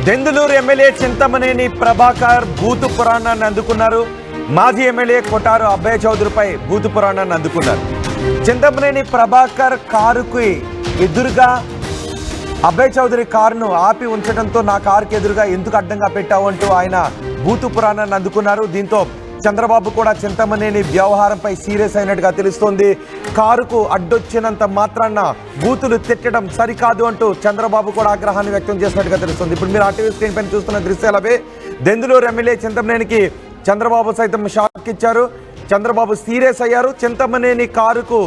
Denduluru MLA Chintamaneni Prabhakar బూతు పురాణాన్ని అందుకున్నారు. మాజీ ఎమ్మెల్యే కొటారు అబ్బయ్య చౌదరిపై బూతు పురాణాన్ని అందుకున్నారు. చింతమనేని ప్రభాకర్ కారుకి ఎదురుగా అబ్బయ్య చౌదరి కారును ఆపి ఉంచడంతో నా కారుకి ఎదురుగా ఎందుకు అడ్డంగా పెట్టావు అంటూ ఆయన బూతు పురాణాన్ని అందుకున్నారు. దీంతో చంద్రబాబు కూడా చింతమనేని వ్యవహారంపై సీరియస్ అయినట్టుగా తెలుస్తోంది. కారుకు అడ్డొచ్చినంత మాత్రాన బూతులు తిట్టడం సరికాదు అంటూ చంద్రబాబు కూడా ఆగ్రహాన్ని వ్యక్తం చేసినట్టుగా తెలుస్తుంది. ఇప్పుడు మీరు ఆర్టీవీ స్క్రీన్ పైన చూస్తున్న దృశ్యాలవే. దెందులూరు ఎమ్మెల్యే చింతమనేనికి చంద్రబాబు సైతం షాక్ ఇచ్చారు. చంద్రబాబు సీరియస్ అయ్యారు. చింతమనేని కారుకు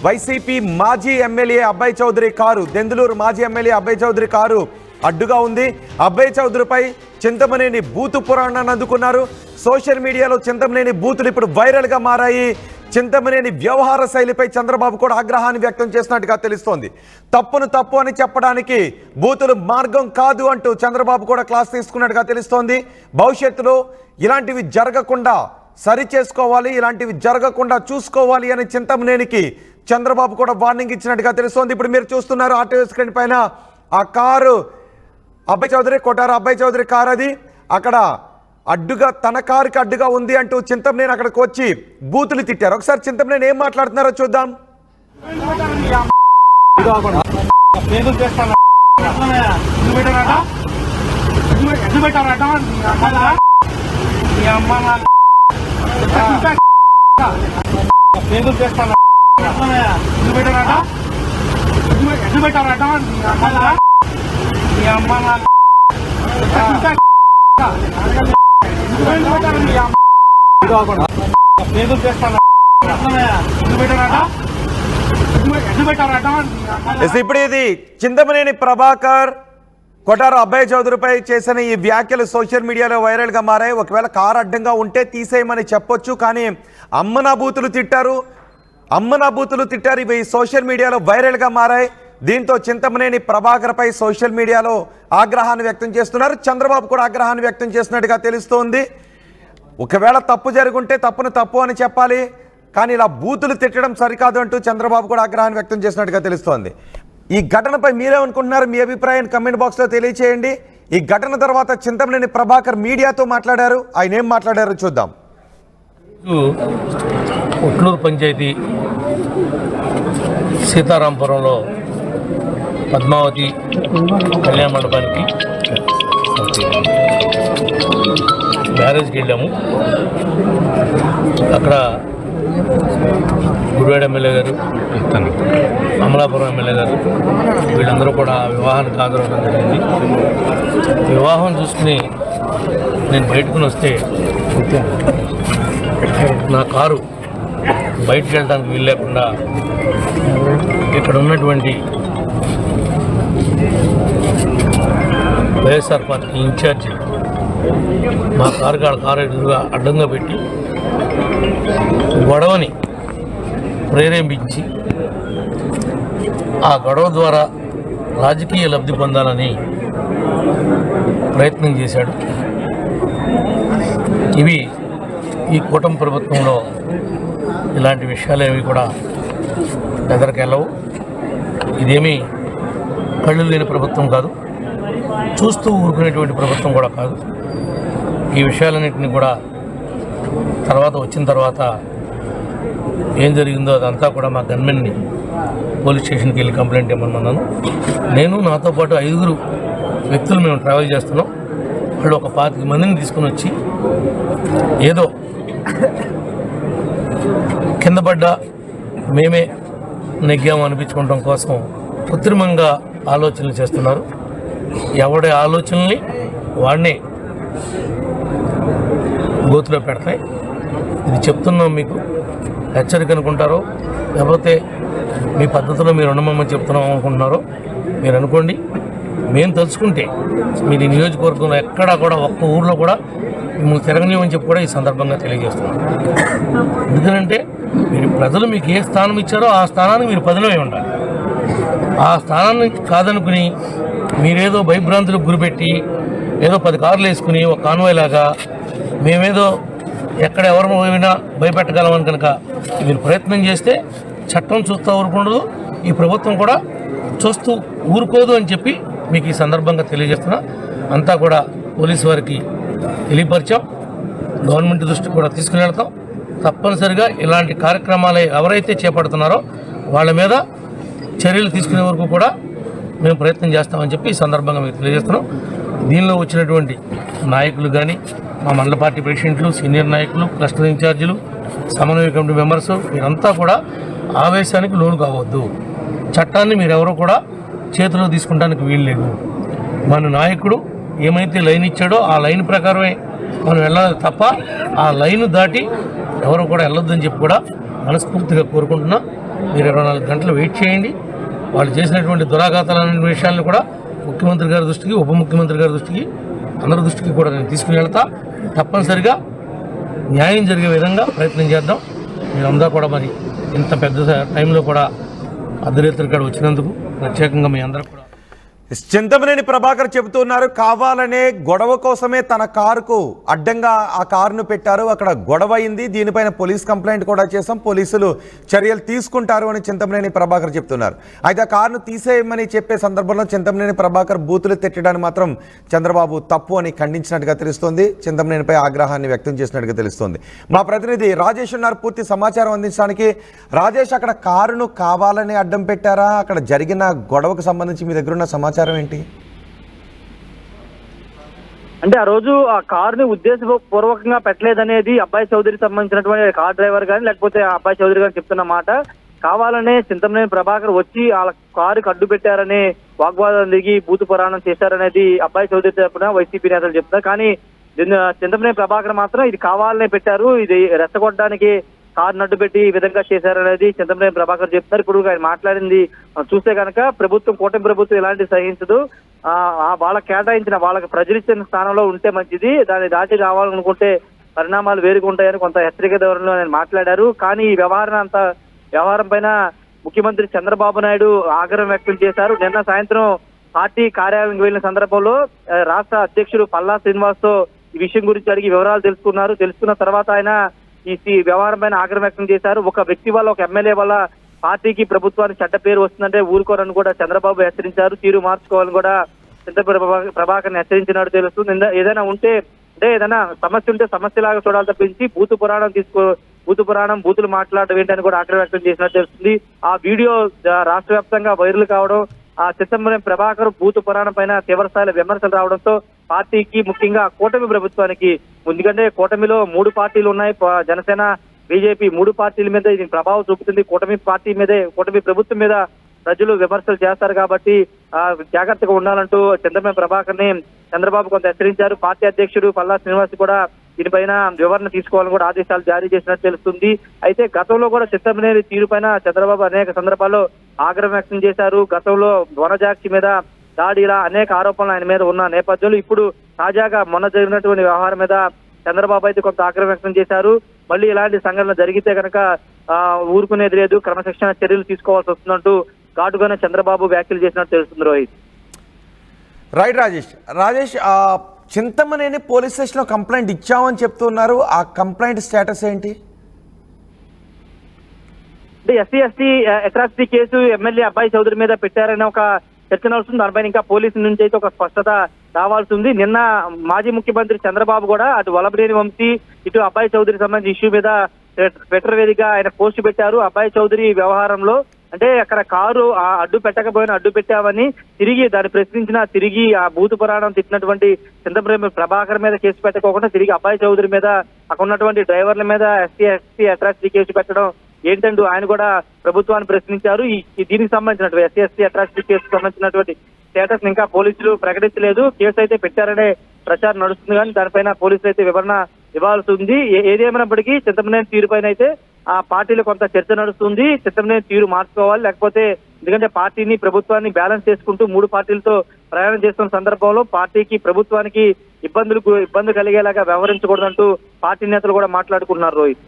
వైసీపీ మాజీ ఎమ్మెల్యే అబ్బయ్య చౌదరి కారు, దెందులూరు మాజీ ఎమ్మెల్యే అబ్బయ్య చౌదరి కారు అడ్డుగా ఉంది. అబ్బయ్య చౌదరిపై చింతమనేని బూతు పురాణాన్ని అందుకున్నారు. సోషల్ మీడియాలో చింతమనేని బూతులు ఇప్పుడు వైరల్గా మారాయి. చింతమనేని వ్యవహార శైలిపై చంద్రబాబు కూడా ఆగ్రహాన్ని వ్యక్తం చేసినట్టుగా తెలుస్తోంది. తప్పును తప్పు అని చెప్పడానికి బూతులు మార్గం కాదు అంటూ చంద్రబాబు కూడా క్లాస్ తీసుకున్నట్టుగా తెలుస్తోంది. భవిష్యత్తులో ఇలాంటివి జరగకుండా సరి చేసుకోవాలి, ఇలాంటివి జరగకుండా చూసుకోవాలి అని చింతమనేనికి చంద్రబాబు కూడా వార్నింగ్ ఇచ్చినట్టుగా తెలుస్తోంది. ఇప్పుడు మీరు చూస్తున్నారు ఆర్టీవీ స్క్రీన్ పైన ఆ కారు అబ్బయ్య చౌదరి, కొటారు అబ్బయ్య చౌదరి కారు. అది అక్కడ అడ్డుగా, తన కారుకి అడ్డుగా ఉంది అంటూ చింతమనేని అక్కడికి వచ్చి బూతులు తిట్టారు. ఒకసారి చింతమనేని ఏం మాట్లాడుతున్నారో చూద్దాం. ఇప్పుడు ఇది చింతమనేని ప్రభాకర్ కొటారు అబ్బయ్య చౌదరిపై చేసిన ఈ వ్యాఖ్యలు సోషల్ మీడియాలో వైరల్గా మారాయి. ఒకవేళ కారు అడ్డంగా ఉంటే తీసేయమని చెప్పొచ్చు, కానీ అమ్మనా బూతులు తిట్టారు. ఇవి సోషల్ మీడియాలో వైరల్గా మారాయి. దీంతో చింతమనేని ప్రభాకర్పై సోషల్ మీడియాలో ఆగ్రహాన్ని వ్యక్తం చేస్తున్నారు. చంద్రబాబు కూడా ఆగ్రహాన్ని వ్యక్తం చేసినట్టుగా తెలుస్తోంది. ఒకవేళ తప్పు జరుగుంటే తప్పును తప్పు అని చెప్పాలి, కానీ ఇలా బూతులు తిట్టడం సరికాదు అంటూ చంద్రబాబు కూడా ఆగ్రహాన్ని వ్యక్తం చేసినట్టుగా తెలుస్తోంది. ఈ ఘటనపై మీరేమనుకుంటున్నారు? మీ అభిప్రాయాన్ని కమెంట్ బాక్స్లో తెలియచేయండి. ఈ ఘటన తర్వాత చింతమనేని ప్రభాకర్ మీడియాతో మాట్లాడారు. ఆయన ఏం మాట్లాడారో చూద్దాం. ఉట్లూరు పంచాయతీ సీతారాంపురంలో పద్మావతి కళ్యాణ మండపానికి మ్యారేజ్కి వెళ్ళాము. అక్కడ గుడివాడ ఎమ్మెల్యే గారు, అమలాపురం ఎమ్మెల్యే గారు వీళ్ళందరూ కూడా వివాహానికి హాజరవడం జరిగింది. వివాహం చూసుకుని నేను బయటకుని వస్తే నా కారు బయటకు వెళ్ళడానికి వీలు లేకుండా ఇక్కడ ఉన్నటువంటి వైఎస్ఆర్ పార్టీ ఇన్ఛార్జి మా కారు ఎదురుగా అడ్డంగా పెట్టి గొడవని ప్రేరేపించి ఆ గొడవ ద్వారా రాజకీయ లబ్ధి పొందాలని ప్రయత్నం చేశాడు. ఇవి ఈ కూటమి ప్రభుత్వంలో ఇలాంటి విషయాలు ఏవి కూడా ఎదరికెళ్ళవు. ఇదేమీ కళ్ళు లేని ప్రభుత్వం కాదు, చూస్తూ ఊరుకునేటువంటి ప్రభుత్వం కూడా కాదు. ఈ విషయాలన్నింటినీ కూడా వచ్చిన తర్వాత ఏం జరిగిందో అదంతా కూడా మా గన్మెన్ని పోలీస్ స్టేషన్కి వెళ్ళి కంప్లైంట్ ఇవ్వమన్నాను. నేను నాతో పాటు 5 వ్యక్తులు మేము ట్రావెల్ చేస్తున్నాం. వాళ్ళు ఒక 25 మందిని తీసుకుని వచ్చి ఏదో కింద పడ్డ మేమే నెగ్గాము అనిపించుకోవడం కోసం కృత్రిమంగా ఆలోచనలు చేస్తున్నారు. ఎవడి ఆలోచనల్ని వాడిని గోతులో పెడతాయి. ఇది చెప్తున్నాం, మీకు హెచ్చరిక అనుకుంటారో లేకపోతే మీ పద్ధతిలో మీరు ఉండమని చెప్తున్నాం అనుకుంటున్నారో మీరు అనుకోండి. మేము తెలుసుకుంటే మీరు ఈ నియోజకవర్గంలో ఎక్కడా కూడా ఒక్క ఊర్లో కూడా మిమ్మల్ని తిరగనివ్వని చెప్పి కూడా ఈ సందర్భంగా తెలియజేస్తున్నాం. ఎందుకంటే ప్రజలు మీకు ఏ స్థానం ఇచ్చారో ఆ స్థానానికి మీరు పదిలమై ఉండాలి. ఆ స్థానాన్ని కాదనుకుని మీరేదో భయభ్రాంతులకు గురిపెట్టి ఏదో 10 కార్లు వేసుకుని ఒక కాన్వాయ్ లాగా మేమేదో ఎక్కడ ఎవరు పోయినా భయపెట్టగలమని కనుక మీరు ప్రయత్నం చేస్తే చట్టం చూస్తూ ఊరుకుండదు, ఈ ప్రభుత్వం కూడా చూస్తూ ఊరుకోదు అని చెప్పి మీకు ఈ సందర్భంగా తెలియజేస్తున్నా. అంతా కూడా పోలీసు వారికి తెలియపరిచాం. గవర్నమెంట్ దృష్టికి కూడా తీసుకుని వెళ్తాం. తప్పనిసరిగా ఇలాంటి కార్యక్రమాలు ఎవరైతే చేపడుతున్నారో వాళ్ళ మీద చర్యలు తీసుకునే వరకు కూడా మేము ప్రయత్నం చేస్తామని చెప్పి ఈ సందర్భంగా మీకు తెలియజేస్తున్నాం. దీనిలో వచ్చినటువంటి నాయకులు కానీ, మా మండల పార్టీ ప్రెసిడెంట్లు, సీనియర్ నాయకులు, క్లస్టర్ ఇన్ఛార్జీలు, సమన్వయ కమిటీ మెంబర్స్, మీరంతా కూడా ఆవేశానికి లోను కావద్దు. చట్టాన్ని మీరెవరూ కూడా చేతిలో తీసుకుంటానికి వీల్లేదు. మన నాయకుడు ఏమైతే లైన్ ఇచ్చాడో ఆ లైన్ ప్రకారమే మనం వెళ్ళాలి తప్ప ఆ లైన్ దాటి ఎవరు కూడా వెళ్ళొద్దని చెప్పి కూడా మనస్ఫూర్తిగా కోరుకుంటున్నా. మీరు 24 గంటలు వెయిట్ చేయండి. వాళ్ళు చేసినటువంటి దురాఘాతాలనే విషయాలను కూడా ముఖ్యమంత్రి గారి దృష్టికి, ఉప ముఖ్యమంత్రి గారి దృష్టికి, అందరి దృష్టికి కూడా నేను తీసుకుని వెళ్తా. తప్పనిసరిగా న్యాయం జరిగే విధంగా ప్రయత్నం చేద్దాం. మీరందరూ కూడా మరి ఇంత పెద్ద టైంలో కూడా అర్ధరాత్రి కాడ వచ్చినందుకు ప్రత్యేకంగా మీ అందరూ కూడా చింతమనేని ప్రభాకర్ చెబుతున్నారు, కావాలనే గొడవ కోసమే తన కారుకు అడ్డంగా ఆ కారును పెట్టారు, అక్కడ గొడవ అయింది, దీనిపైన పోలీస్ కంప్లైంట్ కూడా చేశాం, పోలీసులు చర్యలు తీసుకుంటారు అని చింతమనేని ప్రభాకర్ చెప్తున్నారు. అయితే ఆ కారును తీసేయమని చెప్పే సందర్భంలో చింతమనేని ప్రభాకర్ బూతులు తిట్టడాన్ని మాత్రం చంద్రబాబు తప్పు అని ఖండించినట్టుగా తెలుస్తోంది. చింతమనేనిపై ఆగ్రహాన్ని వ్యక్తం చేసినట్టుగా తెలుస్తోంది. మా ప్రతినిధి రాజేష్ ఉన్నారు పూర్తి సమాచారం అందించడానికి. రాజేష్, అక్కడ కారును కావాలని అడ్డం పెట్టారా? అక్కడ జరిగిన గొడవకు సంబంధించి మీ దగ్గర ఉన్న సమాచారం ఏంటి? అంటే ఆ రోజు ఆ కారుని ఉద్దేశపూర్వకంగా పెట్టలేదనేది అబ్బాయి చౌదరికి సంబంధించినటువంటి కార్ డ్రైవర్ కానీ లేకపోతే ఆ అబ్బాయి చౌదరి గారు చెప్తున్న మాట. కావాలనే చింతమనేని ప్రభాకర్ వచ్చి వాళ్ళ కారుకి అడ్డు పెట్టారని వాగ్వాదం దిగి బూతు పురాణం చేశారనేది అబ్బాయి చౌదరి తరపున వైసీపీ నేతలు చెప్తున్నారు. కానీ చింతమనేని ప్రభాకర్ మాత్రం ఇది కావాలనే పెట్టారు, ఇది రెచ్చగొట్టడానికి కారును అడ్డు పెట్టి ఈ విధంగా చేశారనేది చింతమనేని ప్రభాకర్ చెప్తున్నారు. ఇప్పుడు ఆయన మాట్లాడింది చూస్తే కనుక ప్రభుత్వం, కూటమి ప్రభుత్వం ఇలాంటి సహించదు, వాళ్ళకి కేటాయించిన, వాళ్ళకి ప్రజలిచ్చిన స్థానంలో ఉంటే మంచిది, దాన్ని దాటి రావాలనుకుంటే పరిణామాలు వేరుగా ఉంటాయని కొంత హెచ్చరిక ధోరణిలో ఆయన మాట్లాడారు. కానీ ఈ వ్యవహారం పైన ముఖ్యమంత్రి చంద్రబాబు నాయుడు ఆగ్రహం వ్యక్తం చేశారు. నిన్న సాయంత్రం పార్టీ కార్యాలయానికి వెళ్లిన సందర్భంలో రాష్ట్ర అధ్యక్షుడు పల్లా శ్రీనివాస్ తో ఈ విషయం గురించి అడిగి వివరాలు తెలుసుకున్నారు. తెలుసుకున్న తర్వాత ఆయన ఈ వ్యవహారం పైన ఆగ్రహం వ్యక్తం చేశారు. ఒక వ్యక్తి వల్ల, ఒక ఎమ్మెల్యే వల్ల పార్టీకి, ప్రభుత్వానికి చెడ్డ పేరు వస్తుందంటే ఊరుకోరని కూడా చంద్రబాబు హెచ్చరించారు. తీరు మార్చుకోవాలని కూడా ప్రభాకర్ని హెచ్చరించినట్టు తెలుస్తుంది. ఏదైనా ఉంటే, అంటే ఏదైనా సమస్య ఉంటే సమస్యలాగా చూడాలి తప్పించి బూతు పురాణం బూతులు మాట్లాడడం ఏంటని కూడా ఆగ్రహం వ్యక్తం చేసినట్టు తెలుస్తుంది. ఆ వీడియో రాష్ట్ర వ్యాప్తంగా వైరల్ కావడం, ఆ చింతమనేని ప్రభాకర్ బూతు పురాణం పైన తీవ్రస్థాయిలో విమర్శలు రావడంతో పార్టీకి, ముఖ్యంగా కూటమి ప్రభుత్వానికి, ఎందుకంటే కూటమిలో 3 పార్టీలు ఉన్నాయి, జనసేన, బీజేపీ, 3 పార్టీల మీద ఇది ప్రభావం చూపుతుంది. కూటమి పార్టీ మీదే, కూటమి ప్రభుత్వం మీద ప్రజలు విమర్శలు చేస్తారు కాబట్టి జాగ్రత్తగా ఉండాలంటూ చింతమనేని ప్రభాకర్ ని చంద్రబాబు కొంత హెచ్చరించారు. పార్టీ అధ్యక్షుడు పల్లా శ్రీనివాస్ కూడా దీనిపైన వివరణ తీసుకోవాలని కూడా ఆదేశాలు జారీ చేసినట్టు తెలుస్తుంది. అయితే గతంలో కూడా చింతమనేని తీరుపైన చంద్రబాబు అనేక సందర్భాల్లో ఆగ్రహం వ్యక్తం చేశారు. గతంలో వనజాక్షి మీద దాడి, ఇలా అనేక ఆరోపణలు ఆయన మీద ఉన్న నేపథ్యంలో ఇప్పుడు తాజాగా మొన్న జరిగినటువంటి వ్యవహారం మీద చంద్రబాబు అయితే కొంత ఆగ్రహం వ్యక్తం చేశారు. మళ్ళీ ఇలాంటి సంఘటనలు జరిగితే కనుక ఊరుకునేది లేదు, క్రమశిక్షణ చర్యలు తీసుకోవాల్సి వస్తుందంటూ ఘాటుగానే చంద్రబాబు వ్యాఖ్యలు చేసినట్టు తెలుస్తుంది. రోహిత్. రైట్ రాజేష్, చింతమనేని పోలీస్ స్టేషన్లో కంప్లైంట్ ఇచ్చామని చెప్తున్నారు. ఆ కంప్లైంట్ స్టేటస్ ఏంటి? అంటే ఎస్సీ అట్రాసిటీ కేసు ఎమ్మెల్యే అబ్బాయి చౌదరి మీద పెట్టారని ఒక చర్చ నడుస్తుంది. దానిపైన ఇంకా పోలీసుల నుంచి అయితే ఒక స్పష్టత రావాల్సి ఉంది. నిన్న మాజీ ముఖ్యమంత్రి చంద్రబాబు కూడా అటు వల్లభనేని వంశీ, ఇటు అబ్బాయి చౌదరికి సంబంధించిన ఇష్యూ మీద ట్విట్టర్ వేదికగా ఆయన పోస్ట్ పెట్టారు. అబ్బాయి చౌదరి వ్యవహారంలో, అంటే అక్కడ కారు అడ్డు పెట్టకపోయినా అడ్డు పెట్టావని తిరిగి దాన్ని ప్రశ్నించిన, తిరిగి ఆ బూతు పురాణం తిట్టినటువంటి చింతమనేని ప్రభాకర్ మీద కేసు పెట్టకోకుండా తిరిగి అబ్బాయి చౌదరి మీద, అక్కడ ఉన్నటువంటి డ్రైవర్ల మీద ఎస్సీ అట్రాసిటీ కేసు పెట్టడం ఏంటంటూ ఆయన కూడా ప్రభుత్వాన్ని ప్రశ్నించారు. దీనికి సంబంధించినటువంటి ఎస్సీ అట్రాసిటీ కేసుకు సంబంధించినటువంటి స్టేటస్ ఇంకా పోలీసులు ప్రకటించలేదు. కేసు అయితే పెట్టారనే ప్రచారం నడుస్తుంది, కానీ దానిపైన పోలీసులు అయితే వివరణ ఇవ్వాల్సి ఉంది. ఏదేమైనప్పటికీ చింతమనేని తీరుపైన అయితే ఆ పార్టీలో కొంత చర్చ నడుస్తుంది. చింతమనేని తీరు మార్చుకోవాలి, లేకపోతే ఎందుకంటే పార్టీని, ప్రభుత్వాన్ని బ్యాలెన్స్ చేసుకుంటూ 3 పార్టీలతో ప్రయాణం చేస్తున్న సందర్భంలో పార్టీకి, ప్రభుత్వానికి ఇబ్బంది కలిగేలాగా వ్యవహరించకూడదంటూ పార్టీ నేతలు కూడా మాట్లాడుకుంటున్నారు. రోహిత్.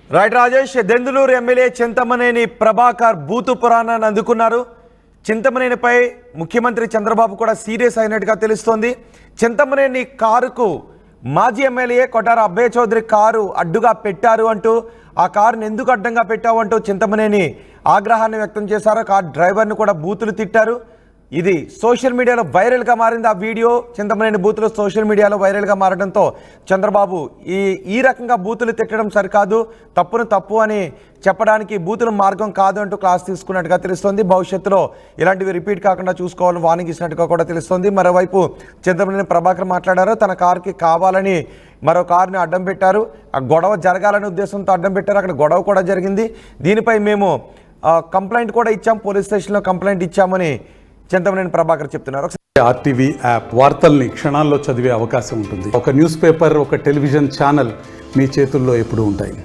రైట్ రాజేష్, దెందులూరు ఎమ్మెల్యే చింతమనేని ప్రభాకర్ బూతు పురాణాన్ని అందుకున్నారు. చింతమనేనిపై ముఖ్యమంత్రి చంద్రబాబు కూడా సీరియస్ అయినట్టుగా తెలుస్తోంది. చింతమనేని కారుకు మాజీ ఎమ్మెల్యే కొటార అబ్బయ్య చౌదరి కారు అడ్డుగా పెట్టారు అంటూ, ఆ కారుని ఎందుకు అడ్డంగా పెట్టావు అంటూ చింతమనేని ఆగ్రహాన్ని వ్యక్తం చేశారు. కారు డ్రైవర్ను కూడా బూతులు తిట్టారు. ఇది సోషల్ మీడియాలో వైరల్గా మారింది. ఆ వీడియో చింతమనేని బూతులు సోషల్ మీడియాలో వైరల్గా మారడంతో చంద్రబాబు ఈ రకంగా బూతులు తిట్టడం సరికాదు, తప్పును తప్పు అని చెప్పడానికి బూతుల మార్గం కాదు అంటూ క్లాస్ తీసుకున్నట్టుగా తెలుస్తోంది. భవిష్యత్తులో ఇలాంటివి రిపీట్ కాకుండా చూసుకోవాలని వార్నింగ్ ఇచ్చినట్టుగా కూడా తెలుస్తోంది. మరోవైపు చింతమనేని ప్రభాకర్ మాట్లాడారు, తన కారుకి కావాలని మరో కారుని అడ్డం పెట్టారు, ఆ గొడవ జరగాలనే ఉద్దేశంతో అడ్డం పెట్టారు. అక్కడ గొడవ కూడా జరిగింది. దీనిపై మేము కంప్లైంట్ కూడా ఇచ్చాం, పోలీస్ స్టేషన్లో కంప్లైంట్ ఇచ్చామని చింతమనేని ప్రభాకర్ చెప్తున్నారు. ఆర్టీవీ యాప్ వార్తల్ని క్షణాల్లో చదివే అవకాశం ఉంటుంది. ఒక న్యూస్ పేపర్, ఒక టెలివిజన్ ఛానల్ మీ చేతుల్లో ఎప్పుడూ ఉంటాయి.